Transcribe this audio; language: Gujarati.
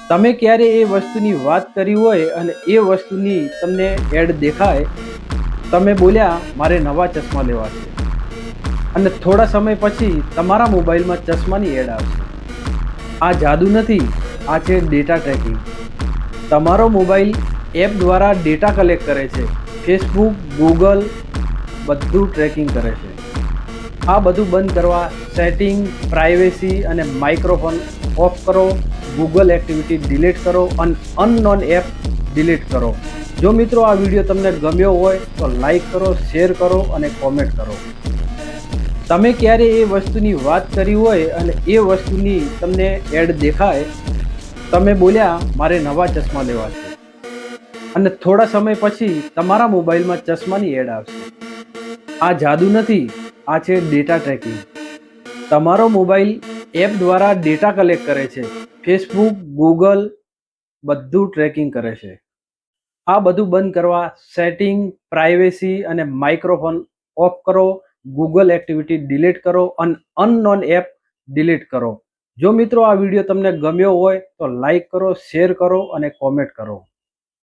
તમે ક્યારે એ વસ્તુની વાત કરી હોય અને એ વસ્તુની તમને એડ દેખાય, તમે બોલ્યા મારે નવા ચશ્મા લેવા છે, અને થોડા સમય પછી તમારા મોબાઈલમાં ચશ્માની એડ આવશે. આ જાદુ નથી, આ છે ડેટા ટ્રેકિંગ. તમારો મોબાઈલ એપ દ્વારા ડેટા કલેક્ટ કરે છે. ફેસબુક, ગૂગલ બધું ટ્રેકિંગ કરે છે. આ બધું બંધ કરવા સેટિંગ, પ્રાઇવેસી અને માઇક્રોફોન ઓફ કરો. ગૂગલ એક્ટિવિટી ડિલીટ કરો અને અનનોન એપ ડિલીટ કરો. જો મિત્રો આ વિડીયો તમને ગમ્યો હોય તો લાઈક કરો, શેર કરો અને કોમેન્ટ કરો. તમે ક્યારે એ વસ્તુની વાત કરી હોય અને એ વસ્તુની તમને એડ દેખાય, તમે બોલ્યા મારે નવા ચશ્મા લેવા છે, અને થોડા સમય પછી તમારા મોબાઈલમાં ચશ્માની એડ આવશે. આ જાદુ નથી, આ છે ડેટા ટ્રેકિંગ. તમારો મોબાઈલ એપ દ્વારા ડેટા કલેક્ટ કરે છે. ફેસબુક, ગૂગલ બધું ટ્રેકિંગ કરે છે. આ બધું બંધ કરવા સેટિંગ, પ્રાઇવેસી અને માઇક્રોફોન ઓફ કરો. ગૂગલ એક્ટિવિટી ડિલીટ કરો અને અનનોન એપ ડિલીટ કરો. જો મિત્રો આ વિડીયો તમને ગમ્યો હોય તો લાઈક કરો, શેર કરો અને કોમેન્ટ કરો.